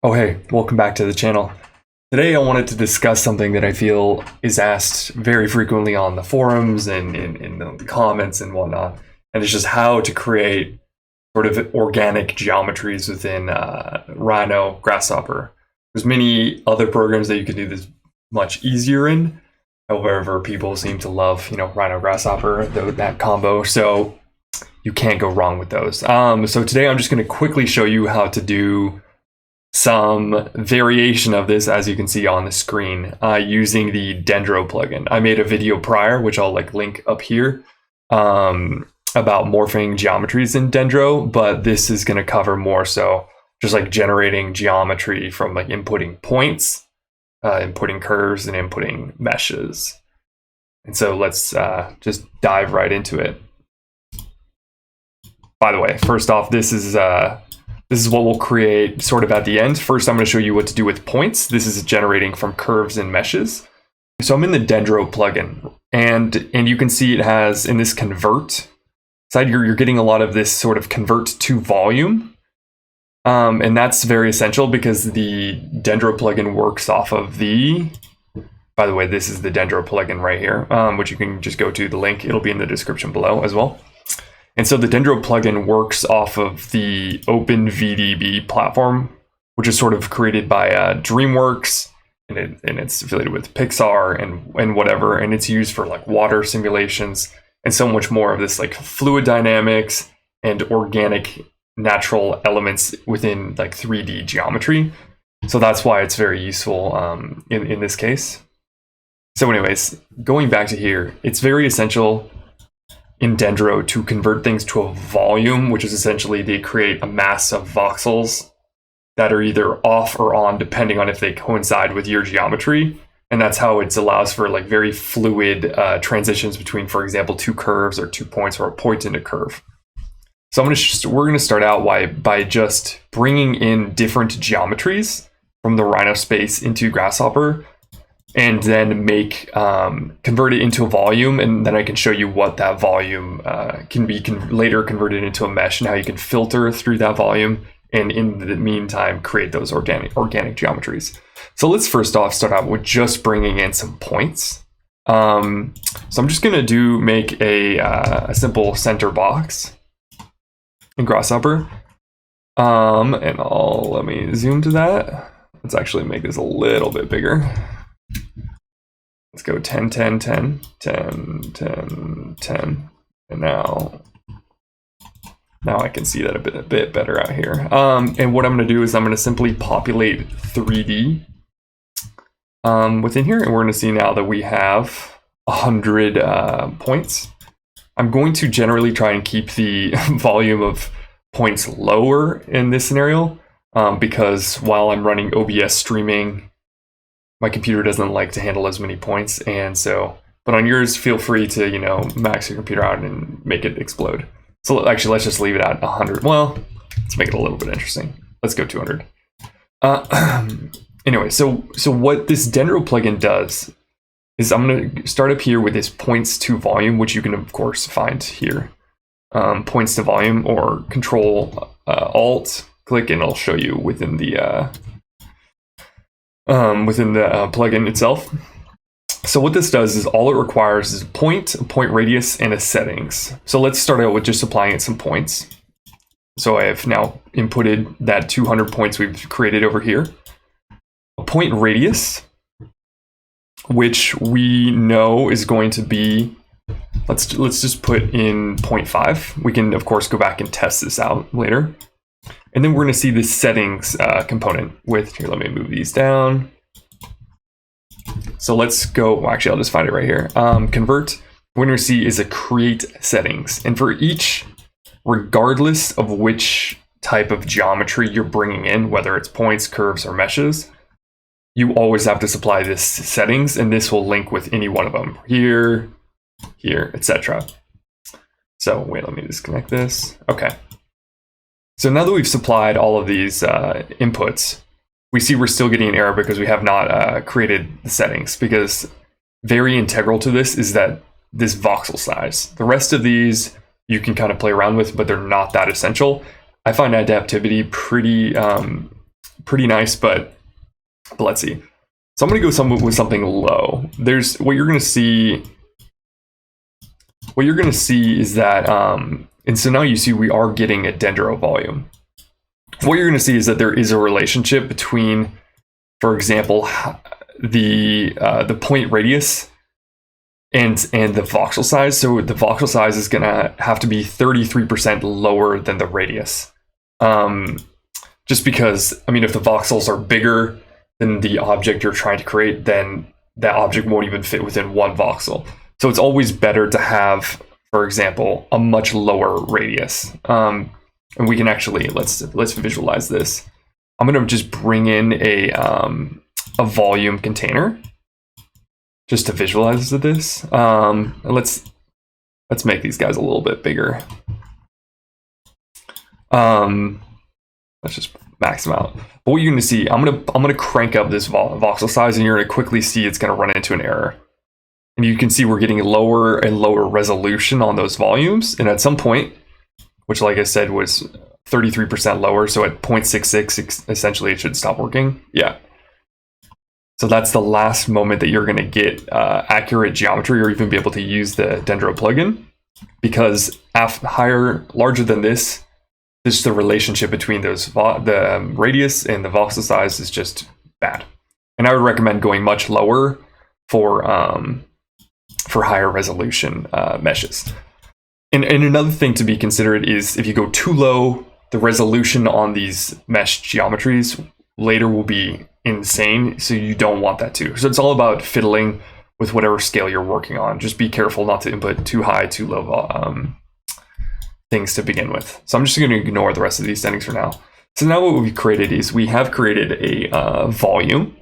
Oh hey, welcome back to the channel. Today I wanted to discuss something that I feel is asked very frequently on the forums and in the comments and whatnot, and it's just how to create sort of organic geometries within Rhino, Grasshopper. There's many other programs that you can do this much easier in. However, people seem to love, Rhino, Grasshopper, that combo, so you can't go wrong with those. So today I'm just going to quickly show you how to do some variation of this, as you can see on the screen, using the Dendro plugin. I made a video prior, which I'll link up here, about morphing geometries in Dendro, but this is going to cover more so just generating geometry from inputting points, inputting curves, and inputting meshes. And so let's just dive right into it. By the way, first off, this is what we'll create sort of at the end. First, I'm going to show you what to do with points. This is generating from curves and meshes. So I'm in the Dendro plugin, and you can see it has, in this convert side, you're getting a lot of this sort of convert to volume. And that's very essential because the Dendro plugin works off of by the way, this is the Dendro plugin right here, which you can just go to the link. It'll be in the description below as well. And so the Dendro plugin works off of the OpenVDB platform, which is sort of created by DreamWorks, and it's affiliated with Pixar and whatever, and it's used for water simulations and so much more of this fluid dynamics and organic natural elements within 3D geometry. So that's why it's very useful in this case. So anyways, going back to here, it's very essential in Dendro to convert things to a volume, which is essentially they create a mass of voxels that are either off or on depending on if they coincide with your geometry. And that's how it allows for very fluid transitions between, for example, two curves or 2 points or a point and a curve. So we're going to start out by just bringing in different geometries from the Rhino space into Grasshopper, and then convert it into a volume, and then I can show you what that volume can be later converted into a mesh and how you can filter through that volume, and in the meantime create those organic geometries. So let's first off start out with just bringing in some points. So I'm just going to make a simple center box in Grasshopper, and let me zoom to that. Let's actually make this a little bit bigger. Let's go 10, 10, 10, 10, 10, 10. And now I can see that a bit better out here. And what I'm going to do is I'm going to simply populate 3D within here. And we're going to see now that we have 100 points. I'm going to generally try and keep the volume of points lower in this scenario, because while I'm running OBS streaming, my computer doesn't like to handle as many points, and so, but on yours, feel free to, max your computer out and make it explode. So actually, let's just leave it at 100. Well, let's make it a little bit interesting. Let's go 200. Anyway, so what this Dendro plugin does is I'm going to start up here with this points to volume, which you can of course find here. Points to volume, or Control Alt click, and it'll show you within the plugin itself. So what this does is all it requires is a point radius, and a settings. So let's start out with just applying it some points. So I have now inputted that 200 points we've created over here. A point radius, which we know is going to be, let's just put in 0.5. We can of course go back and test this out later. And then we're going to see the settings component with, here, let me move these down. So let's go, well, actually, I'll just find it right here. Convert, what we're going to see is a create settings. And for each, regardless of which type of geometry you're bringing in, whether it's points, curves, or meshes, you always have to supply this settings, and this will link with any one of them, here, etc. So wait, let me disconnect this. Okay. So now that we've supplied all of these inputs, we see we're still getting an error because we have not created the settings, because very integral to this is that this voxel size. The rest of these you can kind of play around with, but they're not that essential. I find adaptivity pretty pretty nice, but let's see. So I'm going to go with something low. There's what you're going to see. What you're going to see is that, and so now you see we are getting a dendro volume. What you're going to see is that there is a relationship between, for example, the point radius and the voxel size. So the voxel size is going to have to be 33% lower than the radius. Just because, I mean, if the voxels are bigger than the object you're trying to create, then that object won't even fit within one voxel. So it's always better to have, for example, a much lower radius. And we can actually, let's visualize this. I'm going to just bring in a volume container just to visualize this. Let's make these guys a little bit bigger. Let's just max them out. But what you're going to see, I'm gonna crank up this voxel size, and you're going to quickly see it's going to run into an error. And you can see we're getting lower and lower resolution on those volumes. And at some point, which like I said was 33% lower, so at 0.66, essentially it should stop working. Yeah. So that's the last moment that you're going to get accurate geometry or even be able to use the Dendro plugin, because larger than this, just the relationship between those the radius and the voxel size is just bad. And I would recommend going much lower for higher resolution meshes. And another thing to be considered is if you go too low, the resolution on these mesh geometries later will be insane, so you don't want that too. So it's all about fiddling with whatever scale you're working on. Just be careful not to input too high, too low things to begin with. So I'm just going to ignore the rest of these settings for now. So now what we've created is we have created a volume,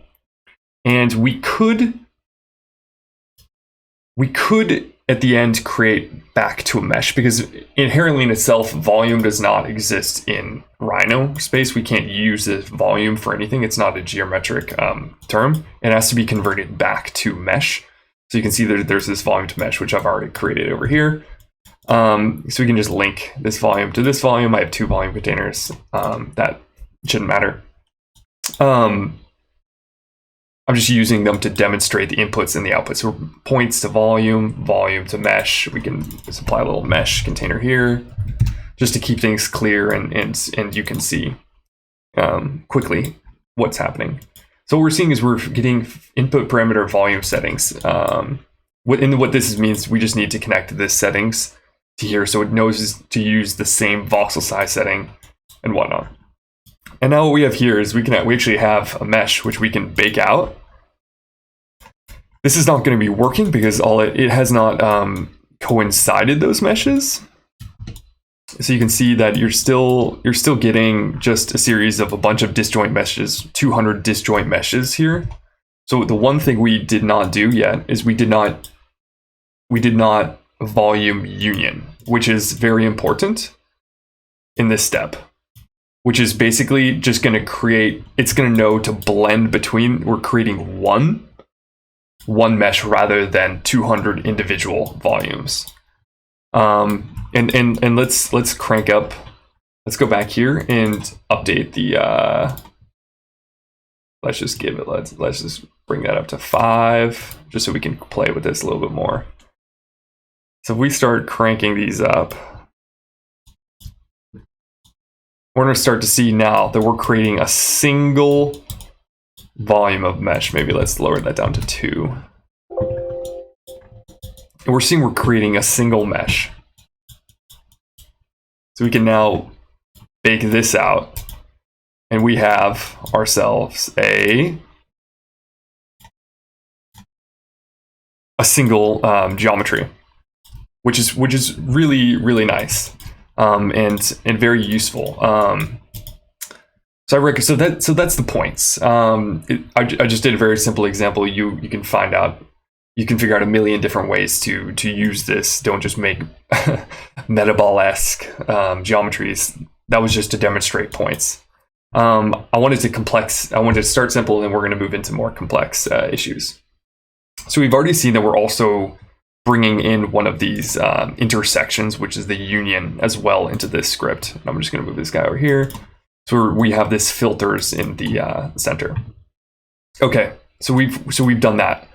and we could at the end create back to a mesh, because inherently in itself, volume does not exist in Rhino space. We can't use this volume for anything. It's not a geometric term. It has to be converted back to mesh. So you can see that there's this volume to mesh, which I've already created over here. So we can just link this volume to this volume. I have two volume containers. That shouldn't matter. I'm just using them to demonstrate the inputs and the outputs. So points to volume, volume to mesh. We can supply a little mesh container here just to keep things clear and you can see quickly what's happening. So what we're seeing is we're getting input parameter volume settings. What this means, we just need to connect this settings to here so it knows to use the same voxel size setting and whatnot. And now what we have here is we actually have a mesh which we can bake out. This is not going to be working because it has not coincided those meshes. So you can see that you're still getting just a series of a bunch of disjoint meshes, 200 disjoint meshes here. So the one thing we did not do yet is we did not volume union, which is very important in this step, which is basically just going to create, it's going to know to blend between, we're creating one mesh rather than 200 individual volumes. And let's crank up, let's go back here and update the, let's just bring that up to 5, just so we can play with this a little bit more. So if we start cranking these up, we're going to start to see now that we're creating a single volume of mesh. Maybe let's lower that down to 2. And we're seeing we're creating a single mesh. So we can now bake this out, and we have ourselves a single geometry, which is really, really nice. And very useful. So that's the points. I just did a very simple example. You can figure out a million different ways to use this. Don't just make metaball-esque geometries. That was just to demonstrate points. I wanted to start simple, and we're going to move into more complex issues. So we've already seen that we're also bringing in one of these intersections, which is the union, as well into this script. And I'm just going to move this guy over here. So So we have this filters in the center. Okay, so we've done that.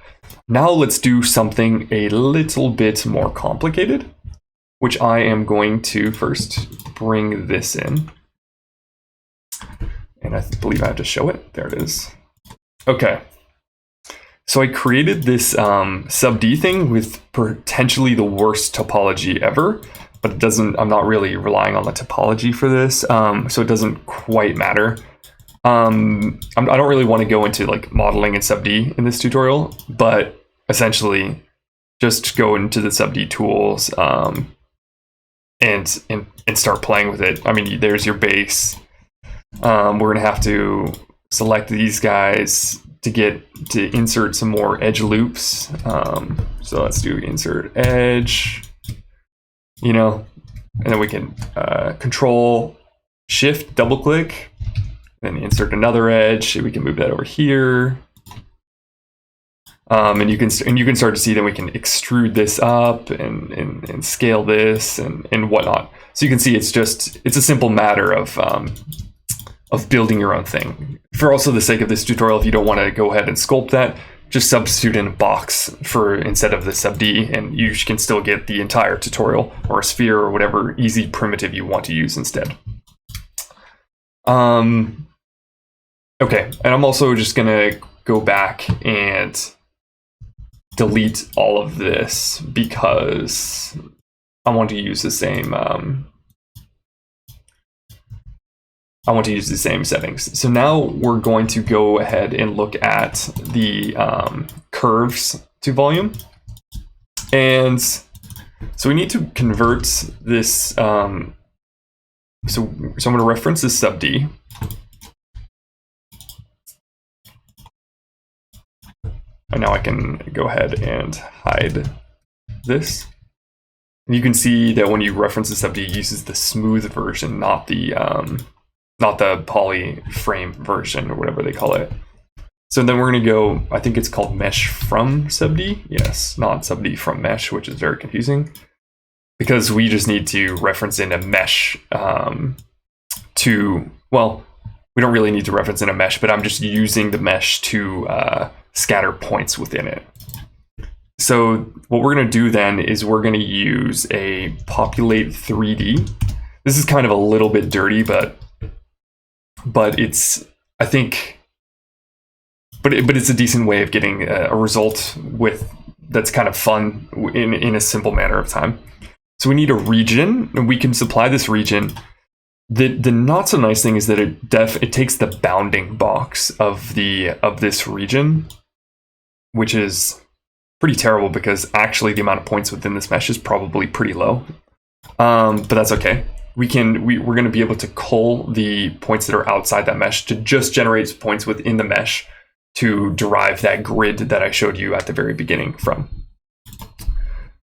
Now let's do something a little bit more complicated, which I am going to first bring this in. And I believe I have to show it. There it is. Okay. So I created this sub D thing with potentially the worst topology ever, but it doesn't, I'm not really relying on the topology for this. So it doesn't quite matter. I don't really want to go into like modeling in sub D in this tutorial, but essentially just go into the sub D tools and start playing with it. I mean, there's your base. We're gonna have to select these guys to insert some more edge loops. So let's do insert edge, and then we can control shift double click, then insert another edge. We can move that over here. And you can start to see that we can extrude this up and scale this and whatnot. So you can see it's a simple matter of building your own thing. For also the sake of this tutorial, if you don't want to go ahead and sculpt that, just substitute in a box instead of the sub D, and you can still get the entire tutorial or a sphere or whatever easy primitive you want to use instead. Okay, and I'm also just gonna go back and delete all of this because I want to use the same settings. So now we're going to go ahead and look at the curves to volume. And so we need to convert this. So I'm going to reference this sub D. And now I can go ahead and hide this. And you can see that when you reference the sub D, it uses the smooth version, not the poly frame version or whatever they call it. So then we're going to go, I think it's called mesh from sub D. Yes, not sub D from mesh, which is very confusing because we just need to reference in a mesh we don't really need to reference in a mesh, but I'm just using the mesh to scatter points within it. So what we're going to do then is we're going to use a populate 3D. This is kind of a little bit dirty, but it's, I think, but it's a decent way of getting a result that's kind of fun in a simple matter of time. So we need a region, and we can supply this region. The not so nice thing is that it takes the bounding box of this region, which is pretty terrible because actually the amount of points within this mesh is probably pretty low. But that's okay. We're going to be able to cull the points that are outside that mesh to just generate points within the mesh to derive that grid that I showed you at the very beginning from.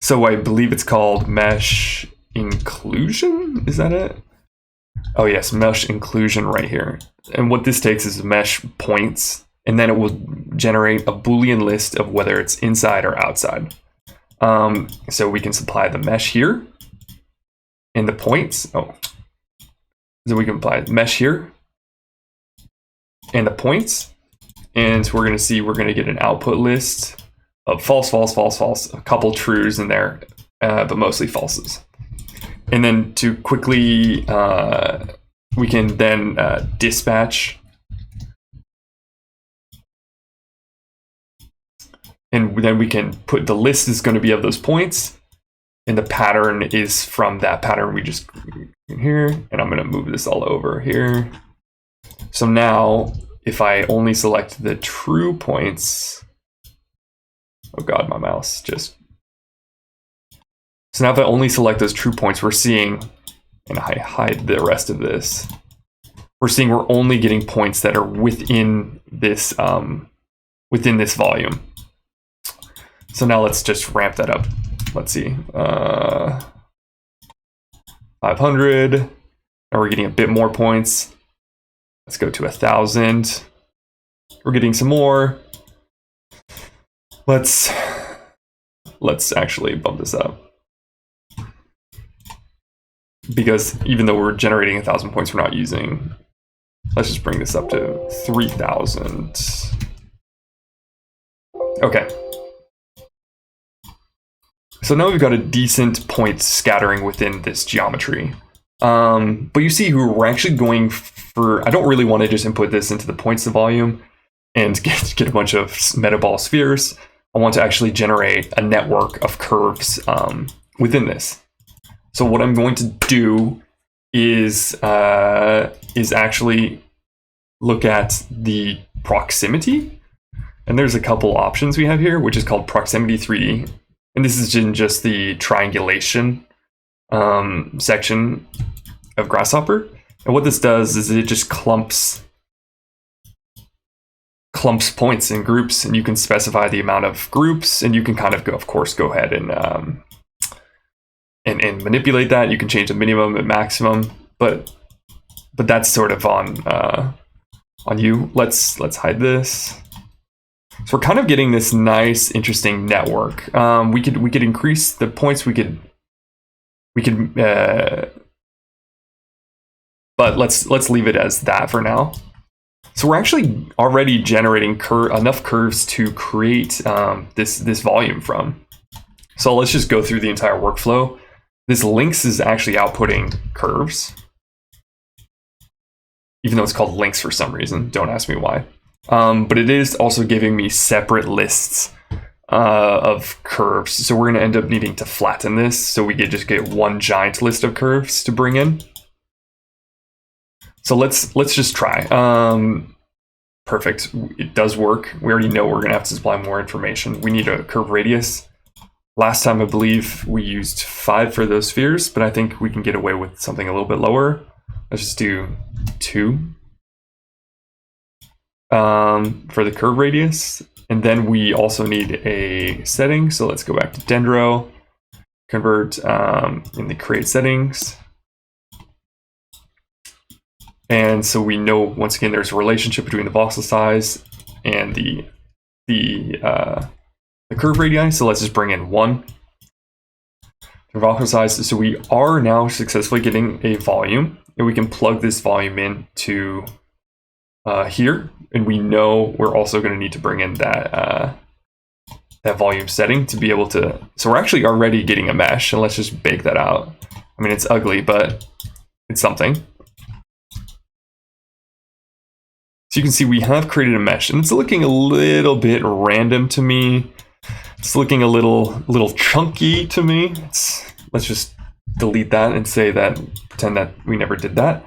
So I believe it's called mesh inclusion. Is that it? Oh yes, mesh inclusion right here. And what this takes is mesh points, and then it will generate a Boolean list of whether it's inside or outside. So we can supply the mesh here. And the points, so we can apply mesh here and the points, and we're going to get an output list of false, false, false, false, a couple trues in there, but mostly falses. And then to quickly, we can then dispatch, and then we can put the list is going to be of those points. And the pattern is from that pattern we just in here, and I'm going to move this all over here. So now, if I only select the true points, oh god, my mouse just. So now if I only select those true points, we're seeing, and I hide the rest of this, we're seeing we're only getting points that are within this volume. So now let's just ramp that up. Let's see, 500, now we're getting a bit more points. Let's go to 1,000. We're getting some more. Let's actually bump this up. Because even though we're generating 1,000 points, we're not using Let's just bring this up to 3,000. Okay. So now we've got a decent point scattering within this geometry. But you see we're actually going for, I don't really want to just input this into the points of volume and get a bunch of metaball spheres. I want to actually generate a network of curves within this. So what I'm going to do is actually look at the proximity. And there's a couple options we have here, which is called proximity 3D. And this is in just the triangulation section of Grasshopper. And what this does is it just clumps points in groups, and you can specify the amount of groups, and you can kind of go ahead and manipulate that. You can change the minimum and maximum, but that's sort of on you. Let's hide this. So we're kind of getting this nice, interesting network. We could increase the points. We could, but let's leave it as that for now. So we're actually already generating enough curves to create this volume from. So let's just go through the entire workflow. This links is actually outputting curves, even though it's called links for some reason. Don't ask me why. But it is also giving me separate lists of curves. So we're going to end up needing to flatten this so we could just get one giant list of curves to bring in. So let's just try. Perfect. It does work. We already know we're going to have to supply more information. We need a curve radius. Last time, I believe we used 5 for those spheres, but I think we can get away with something a little bit lower. Let's just do 2 for the curve radius. And then we also need a setting. So let's go back to Dendro, convert in the create settings. And so we know, once again, there's a relationship between the voxel size and the curve radii. So let's just bring in 1 for voxel size. So we are now successfully getting a volume, and we can plug this volume in to here. And we know we're also going to need to bring in that volume setting to be able to. So we're actually already getting a mesh, and let's just bake that out. I mean, it's ugly, but it's something. So you can see we have created a mesh, and it's looking a little bit random to me. It's looking a little chunky to me. Let's just delete that and say that, pretend that we never did that.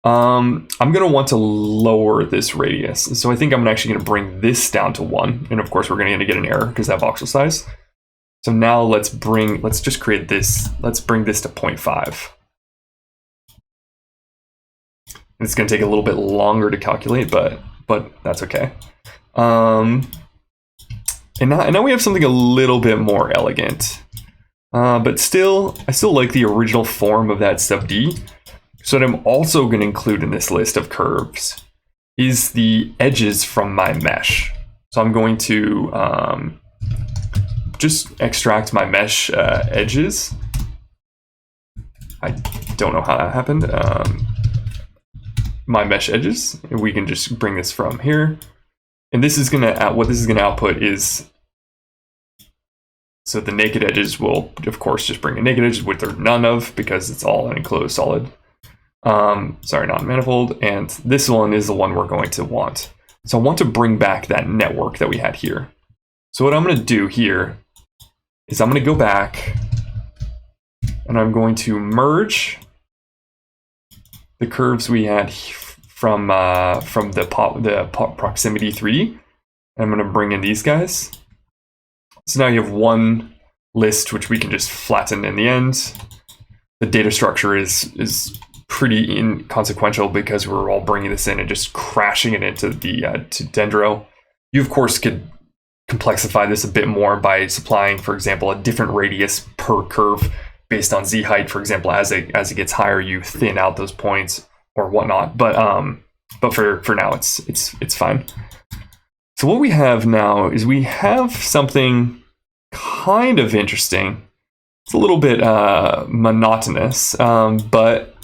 I'm going to want to lower this radius. So I think I'm actually going to bring this down to 1. And of course, we're going to get an error because of that voxel size. So now let's just create this. Let's bring this to 0.5. It's going to take a little bit longer to calculate, but that's okay. And now we have something a little bit more elegant. But still, I still like the original form of that sub D. So what I'm also going to include in this list of curves is the edges from my mesh. So I'm going to just extract my mesh edges. I don't know how that happened. My mesh edges, and we can just bring this from here. And this is gonna what this is gonna output is, so the naked edges will of course just bring in naked edges, which there are none of because it's all an enclosed solid. Sorry, not manifold. And this one is the one we're going to want. So I want to bring back that network that we had here. So what I'm gonna do here is I'm gonna go back and I'm going to merge the curves we had from the proximity 3D. I'm going to bring in these guys. So now you have one list, which we can just flatten in the end. The data structure is pretty inconsequential because we're all bringing this in and just crashing it into the to Dendro. You of course could complexify this a bit more by supplying, for example, a different radius per curve based on z height. For example, as it gets higher, you thin out those points or whatnot. But for now, it's fine. So what we have now is we have something kind of interesting. It's a little bit monotonous, but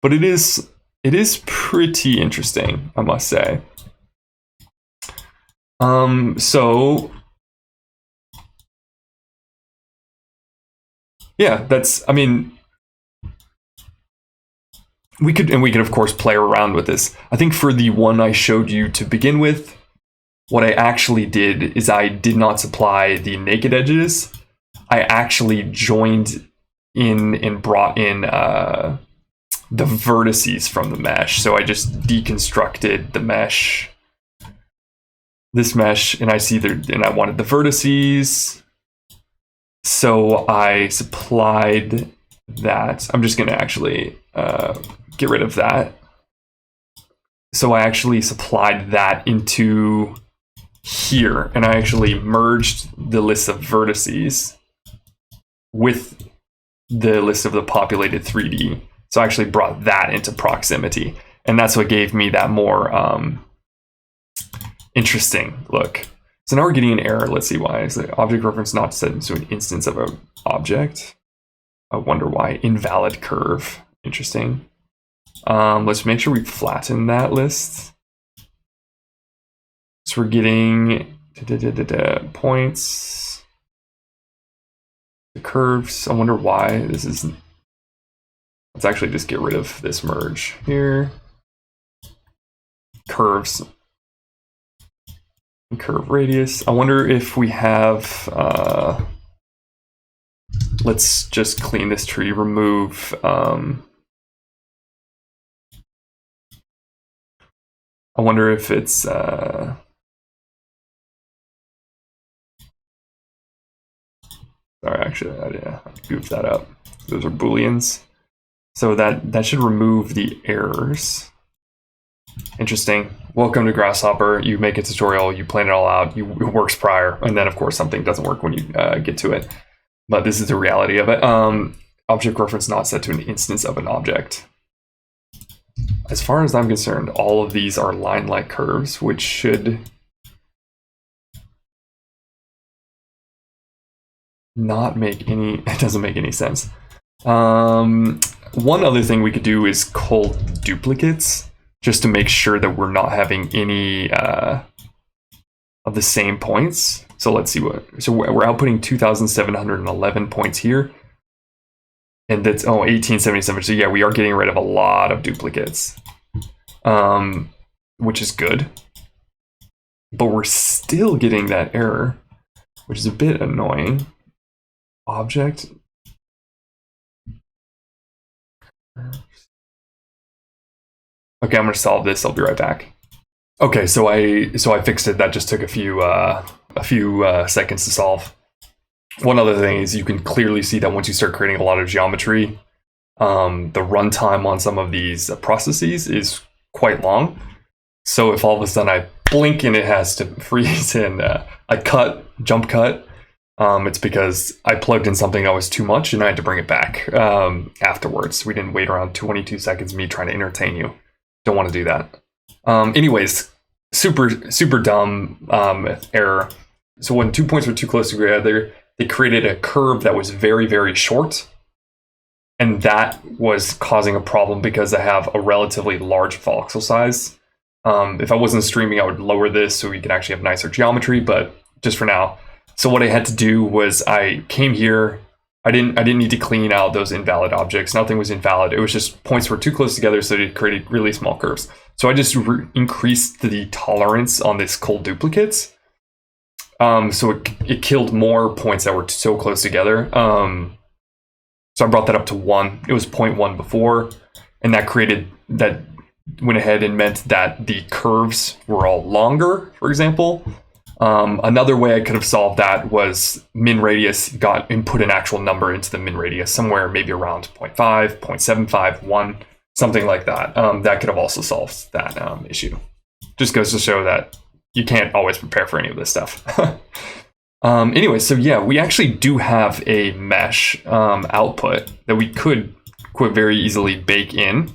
it is it is pretty interesting, I must say. So yeah, that's, I mean, we could of course play around with this. I think for the one I showed you to begin with, what I actually did is I did not supply the naked edges. I actually joined in and brought in the vertices from the mesh. So I just deconstructed the mesh, this mesh, and I see there, and I wanted the vertices. So I supplied that. I'm just going to actually get rid of that. So I actually supplied that into here, and I actually merged the list of vertices with the list of the populated 3D. So I actually brought that into proximity, and that's what gave me that more interesting look. So now we're getting an error. Let's see why. Is the object reference not set into an instance of an object? I wonder why. Invalid curve. Interesting. Let's make sure we flatten that list. So we're getting points, the curves. I wonder why this is. Let's actually just get rid of this merge here. Curves. Curve radius. I wonder if we have. Let's just clean this tree. Remove. I wonder if it's. Sorry, actually, I goofed that up. Those are booleans. So that should remove the errors. Interesting. Welcome to Grasshopper. You make a tutorial, you plan it all out, it works prior, and then of course something doesn't work when you get to it. But this is the reality of it. Object reference not set to an instance of an object. As far as I'm concerned, all of these are line-like curves, which should not make any, it doesn't make any sense. One other thing we could do is cull duplicates, just to make sure that we're not having any of the same points. So let's see what, so we're outputting 2,711 points here. And that's, 1877. So yeah, we are getting rid of a lot of duplicates, which is good. But we're still getting that error, which is a bit annoying. Object. Okay, I'm gonna solve this. I'll be right back. Okay, so I fixed it. That just took a few seconds to solve. One other thing is you can clearly see that once you start creating a lot of geometry, the runtime on some of these processes is quite long. So if all of a sudden I blink and it has to freeze and I jump cut, it's because I plugged in something that was too much and I had to bring it back afterwards. We didn't wait around 22 seconds me trying to entertain you. Don't want to do that. Anyways, super dumb error. So when 2 points were too close together, they created a curve that was very, very short. And that was causing a problem because I have a relatively large voxel size. If I wasn't streaming, I would lower this so we could actually have nicer geometry, but just for now. So what I had to do was I came here. I didn't need to clean out those invalid objects. Nothing was invalid. It was just points were too close together, so it created really small curves. So I just increased the tolerance on this cull duplicates. So it killed more points that were so close together. So I brought that up to 1. It was 0.1 before, and that went ahead and meant that the curves were all longer, for example. Another way I could have solved that was min radius and put an actual number into the min radius, somewhere maybe around 0.5, 0.75, 1, something like that. That could have also solved that issue. Just goes to show that you can't always prepare for any of this stuff. Anyway, so yeah, we actually do have a mesh output that we could very easily bake in.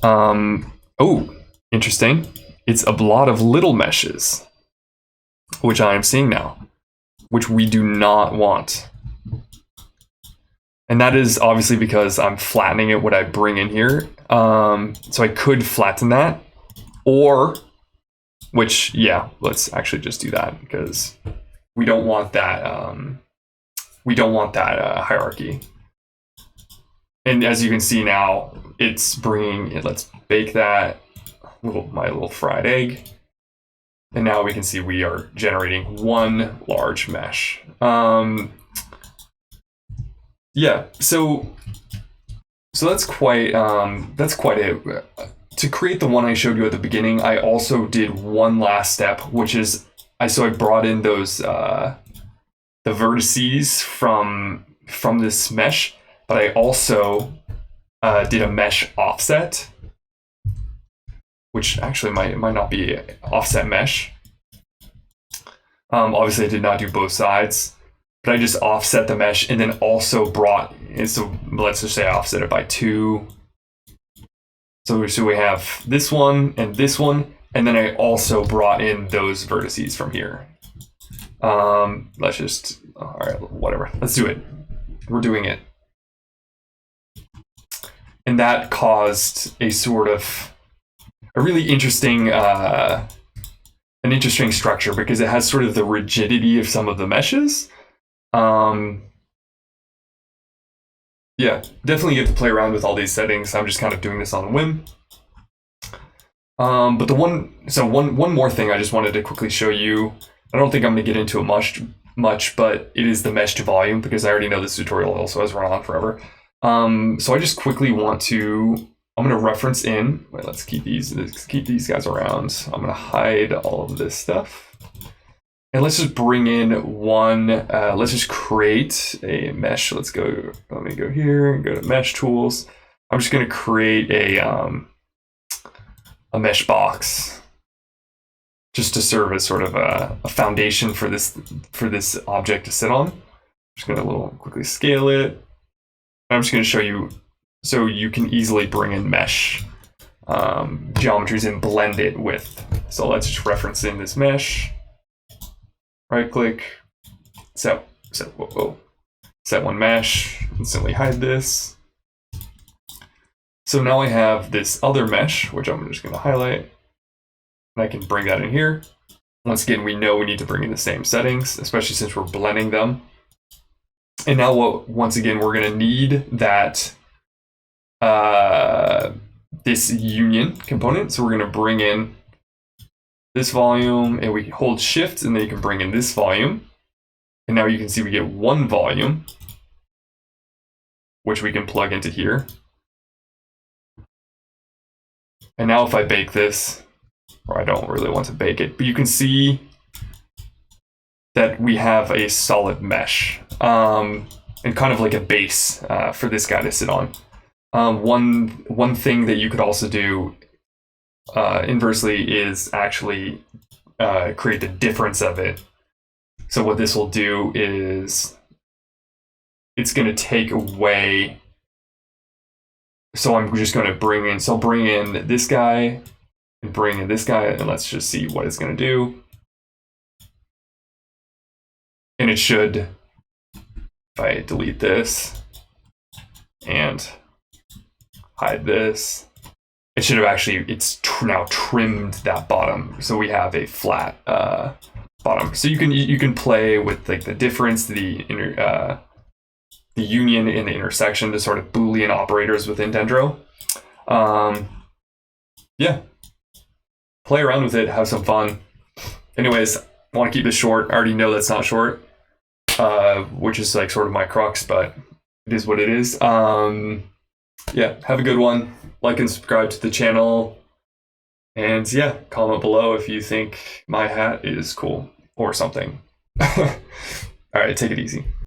Oh, interesting. It's a lot of little meshes, which I am seeing now, which we do not want. And that is obviously because I'm flattening it when I bring in here. So I could flatten that, or, which, yeah, let's actually just do that because we don't want that. Hierarchy. And as you can see now, it's bringing it. Let's bake that my little fried egg. And now we can see we are generating one large mesh. Yeah, so that's quite it. To create the one I showed you at the beginning, I also did one last step, which is I brought in those the vertices from this mesh, but I also did a mesh offset, which actually might not be offset mesh. Obviously, I did not do both sides, but I just offset the mesh and then also brought. So let's just say I offset it by 2. So we have this one, and then I also brought in those vertices from here. Let's just, all right, whatever. Let's do it. We're doing it. And that caused a sort of a really interesting, an interesting structure because it has sort of the rigidity of some of the meshes. Yeah, definitely get to play around with all these settings. I'm just kind of doing this on a whim. But one more thing I just wanted to quickly show you. I don't think I'm going to get into it much, but it is the mesh to volume because I already know this tutorial also has run on forever. So I just quickly I'm going to reference in. Wait, let's keep these guys around. I'm going to hide all of this stuff. And let's just bring in one, let's just create a mesh. Let me go here and go to mesh tools. I'm just going to create a mesh box just to serve as sort of a foundation for this object to sit on. I'm just going to quickly scale it. I'm just going to show you so you can easily bring in mesh geometries and blend it with. So let's just reference in this mesh. Right click, set one mesh, instantly hide this. So now I have this other mesh, which I'm just going to highlight, and I can bring that in here. Once again, we know we need to bring in the same settings, especially since we're blending them. And now once again, we're going to need that this union component. So we're going to bring in this volume, and we can hold shift, and then you can bring in this volume. And now you can see we get one volume, which we can plug into here. And now if I bake this, or I don't really want to bake it, but you can see that we have a solid mesh and kind of like a base for this guy to sit on. One thing that you could also do inversely is actually create the difference of it. So what this will do is it's going to take away. So I'm just going to bring in this guy and bring in this guy, and let's just see what it's going to do. And it should, if I delete this and hide this, it should have actually, it's now trimmed that bottom. So we have a flat bottom. So you can play with like the difference, the union and the intersection, the sort of Boolean operators within Dendro. Yeah, play around with it, have some fun. Anyways, I want to keep this short. I already know that's not short, which is like sort of my crux, but it is what it is. Yeah, have a good one. Like and subscribe to the channel. And yeah, comment below if you think my hat is cool or something. All right, take it easy.